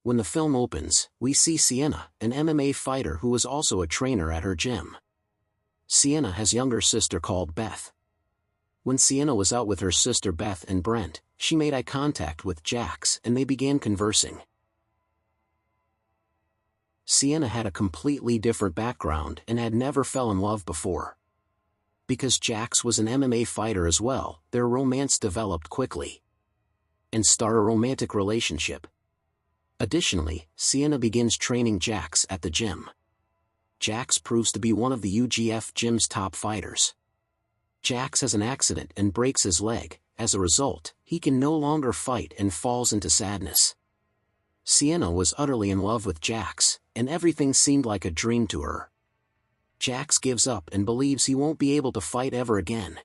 When the film opens, we see Sienna, an MMA fighter who is also a trainer at her gym. Sienna has a younger sister called Beth. When Sienna was out with her sister Beth and Brent, she made eye contact with Jax and they began conversing. Sienna had a completely different background and had never fell in love before. Because Jax was an MMA fighter as well, their romance developed quickly and start a romantic relationship. Additionally, Sienna begins training Jax at the gym. Jax proves to be one of the UGF gym's top fighters. Jax has an accident and breaks his leg. As a result, he can no longer fight and falls into sadness. Sienna was utterly in love with Jax, and everything seemed like a dream to her. Jax gives up and believes he won't be able to fight ever again.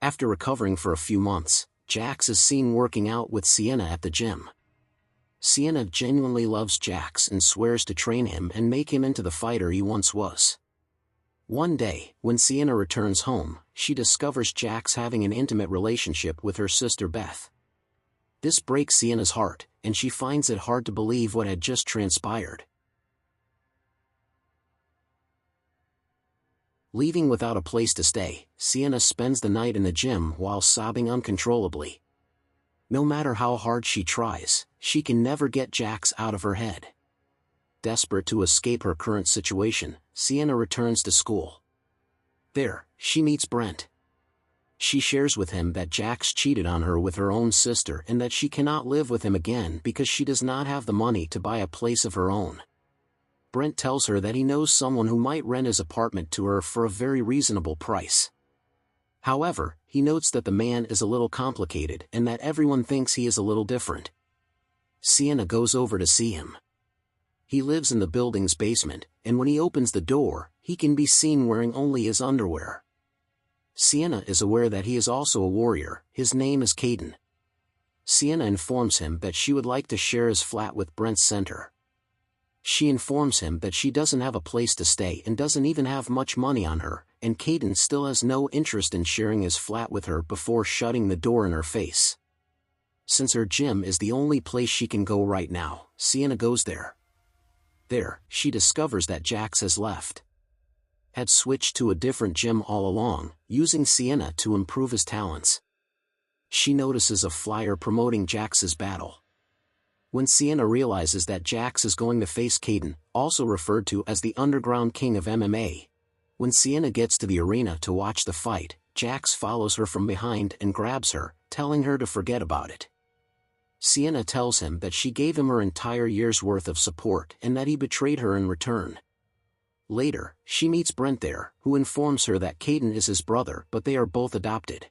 After recovering for a few months, Jax is seen working out with Sienna at the gym. Sienna genuinely loves Jax and swears to train him and make him into the fighter he once was. One day, when Sienna returns home, she discovers Jax having an intimate relationship with her sister Beth. This breaks Sienna's heart, and she finds it hard to believe what had just transpired. Leaving without a place to stay, Sienna spends the night in the gym while sobbing uncontrollably. No matter how hard she tries, she can never get Jax out of her head. Desperate to escape her current situation, Sienna returns to school. There, she meets Brent. She shares with him that Jax cheated on her with her own sister and that she cannot live with him again because she does not have the money to buy a place of her own. Brent tells her that he knows someone who might rent his apartment to her for a very reasonable price. However, he notes that the man is a little complicated and that everyone thinks he is a little different. Sienna goes over to see him. He lives in the building's basement, and when he opens the door, he can be seen wearing only his underwear. Sienna is aware that he is also a warrior. His name is Caden. Sienna informs him that she would like to share his flat with Brent's center. She informs him that she doesn't have a place to stay and doesn't even have much money on her, and Caden still has no interest in sharing his flat with her before shutting the door in her face. Since her gym is the only place she can go right now, Sienna goes there. There, she discovers that Jax has left. Had switched to a different gym all along, using Sienna to improve his talents. She notices a flyer promoting Jax's battle. When Sienna realizes that Jax is going to face Caden, also referred to as the Underground King of MMA. When Sienna gets to the arena to watch the fight, Jax follows her from behind and grabs her, telling her to forget about it. Sienna tells him that she gave him her entire year's worth of support and that he betrayed her in return. Later, she meets Brent there, who informs her that Caden is his brother but they are both adopted.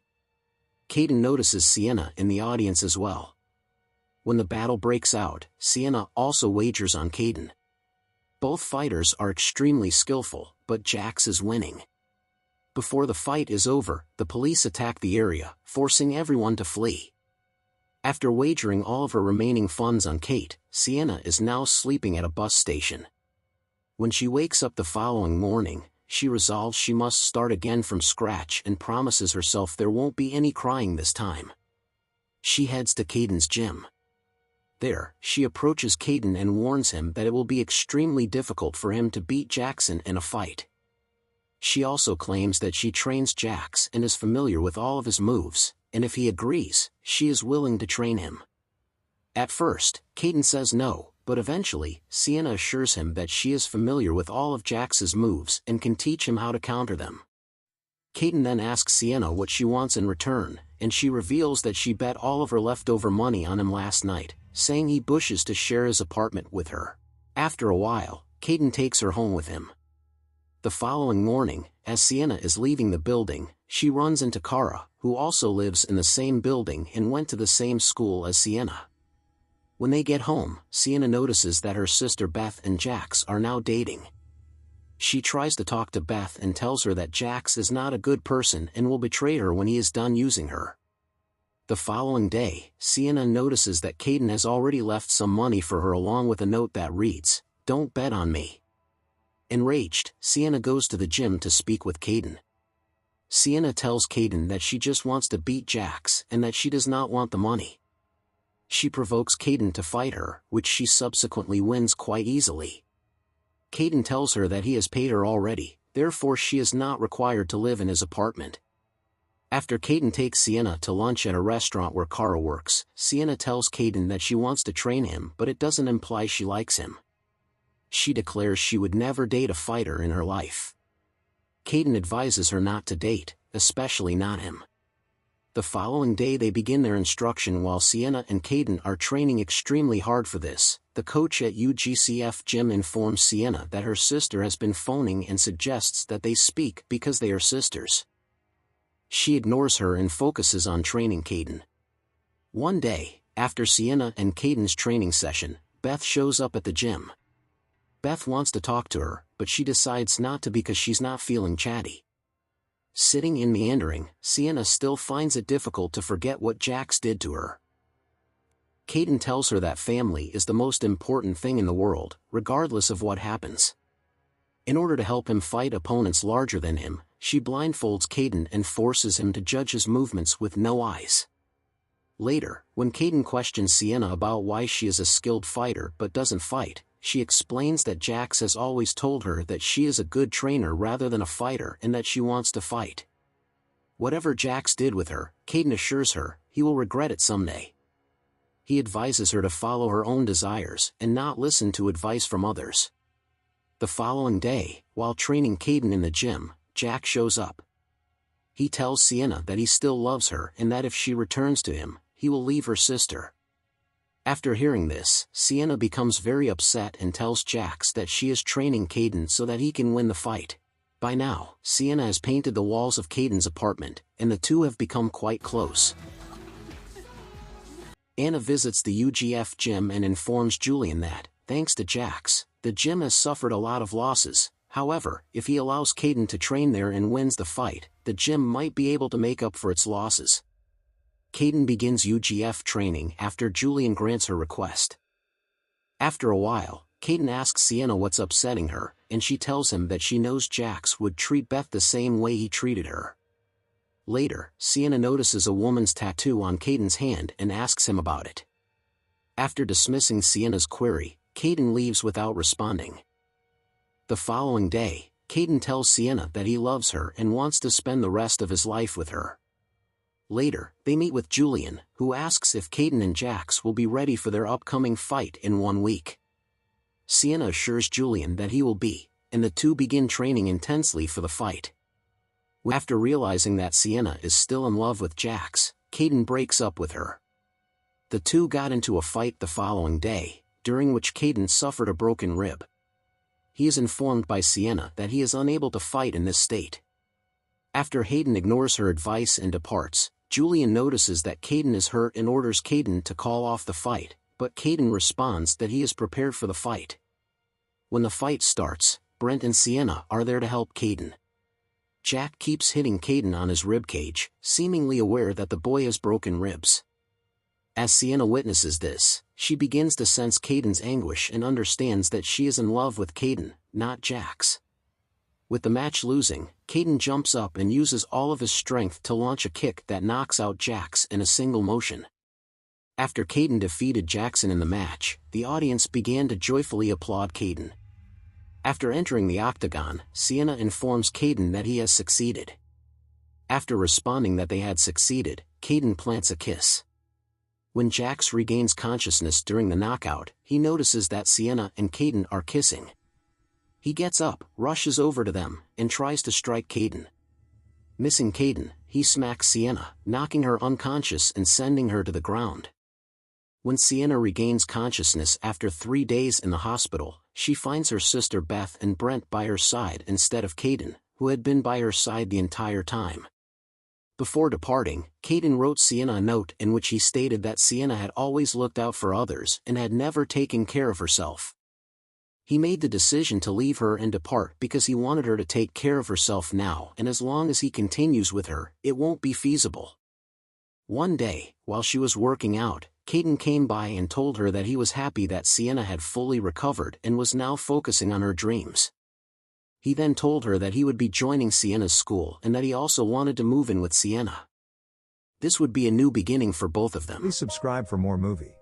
Caden notices Sienna in the audience as well. When the battle breaks out, Sienna also wagers on Caden. Both fighters are extremely skillful, but Jax is winning. Before the fight is over, the police attack the area, forcing everyone to flee. After wagering all of her remaining funds on Kate, Sienna is now sleeping at a bus station. When she wakes up the following morning, she resolves she must start again from scratch and promises herself there won't be any crying this time. She heads to Caden's gym. There, she approaches Caden and warns him that it will be extremely difficult for him to beat Jackson in a fight. She also claims that she trains Jax and is familiar with all of his moves, and if he agrees, she is willing to train him. At first, Caden says no, but eventually, Sienna assures him that she is familiar with all of Jax's moves and can teach him how to counter them. Caden then asks Sienna what she wants in return, and she reveals that she bet all of her leftover money on him last night, saying he wishes to share his apartment with her. After a while, Caden takes her home with him. The following morning, as Sienna is leaving the building, she runs into Kara, who also lives in the same building and went to the same school as Sienna. When they get home, Sienna notices that her sister Beth and Jax are now dating. She tries to talk to Beth and tells her that Jax is not a good person and will betray her when he is done using her. The following day, Sienna notices that Caden has already left some money for her along with a note that reads, "Don't bet on me." Enraged, Sienna goes to the gym to speak with Caden. Sienna tells Caden that she just wants to beat Jax and that she does not want the money. She provokes Caden to fight her, which she subsequently wins quite easily. Caden tells her that he has paid her already, therefore she is not required to live in his apartment. After Caden takes Sienna to lunch at a restaurant where Kara works, Sienna tells Caden that she wants to train him, but it doesn't imply she likes him. She declares she would never date a fighter in her life. Caden advises her not to date, especially not him. The following day they begin their instruction while Sienna and Caden are training extremely hard for this. The coach at UGCF gym informs Sienna that her sister has been phoning and suggests that they speak because they are sisters. She ignores her and focuses on training Caden. One day, after Sienna and Caden's training session, Beth shows up at the gym. Beth wants to talk to her, but she decides not to because she's not feeling chatty. Sitting and meandering, Sienna still finds it difficult to forget what Jax did to her. Caden tells her that family is the most important thing in the world, regardless of what happens. In order to help him fight opponents larger than him, she blindfolds Caden and forces him to judge his movements with no eyes. Later, when Caden questions Sienna about why she is a skilled fighter but doesn't fight, she explains that Jax has always told her that she is a good trainer rather than a fighter and that she wants to fight. Whatever Jax did with her, Caden assures her, he will regret it someday. He advises her to follow her own desires and not listen to advice from others. The following day, while training Caden in the gym, Jack shows up. He tells Sienna that he still loves her and that if she returns to him, he will leave her sister. After hearing this, Sienna becomes very upset and tells Jax that she is training Caden so that he can win the fight. By now, Sienna has painted the walls of Caden's apartment, and the two have become quite close. Anna visits the UGF gym and informs Julian that, thanks to Jax, the gym has suffered a lot of losses. However, if he allows Caden to train there and wins the fight, the gym might be able to make up for its losses. Caden begins UGF training after Julian grants her request. After a while, Caden asks Sienna what's upsetting her, and she tells him that she knows Jax would treat Beth the same way he treated her. Later, Sienna notices a woman's tattoo on Caden's hand and asks him about it. After dismissing Sienna's query, Caden leaves without responding. The following day, Caden tells Sienna that he loves her and wants to spend the rest of his life with her. Later, they meet with Julian, who asks if Caden and Jax will be ready for their upcoming fight in 1 week. Sienna assures Julian that he will be, and the two begin training intensely for the fight. After realizing that Sienna is still in love with Jax, Caden breaks up with her. The two got into a fight the following day, during which Caden suffered a broken rib. He is informed by Sienna that he is unable to fight in this state. After Hayden ignores her advice and departs, Julian notices that Caden is hurt and orders Caden to call off the fight, but Caden responds that he is prepared for the fight. When the fight starts, Brent and Sienna are there to help Caden. Jack keeps hitting Caden on his ribcage, seemingly aware that the boy has broken ribs. As Sienna witnesses this, she begins to sense Caden's anguish and understands that she is in love with Caden, not Jax. With the match losing, Caden jumps up and uses all of his strength to launch a kick that knocks out Jax in a single motion. After Caden defeated Jackson in the match, the audience began to joyfully applaud Caden. After entering the octagon, Sienna informs Caden that he has succeeded. After responding that they had succeeded, Caden plants a kiss. When Jax regains consciousness during the knockout, he notices that Sienna and Caden are kissing. He gets up, rushes over to them, and tries to strike Caden. Missing Caden, he smacks Sienna, knocking her unconscious and sending her to the ground. When Sienna regains consciousness after 3 days in the hospital, she finds her sister Beth and Brent by her side instead of Caden, who had been by her side the entire time. Before departing, Caden wrote Sienna a note in which he stated that Sienna had always looked out for others and had never taken care of herself. He made the decision to leave her and depart because he wanted her to take care of herself now, and as long as he continues with her, it won't be feasible. One day, while she was working out, Caden came by and told her that he was happy that Sienna had fully recovered and was now focusing on her dreams. He then told her that he would be joining Sienna's school and that he also wanted to move in with Sienna. This would be a new beginning for both of them. Please subscribe for more movie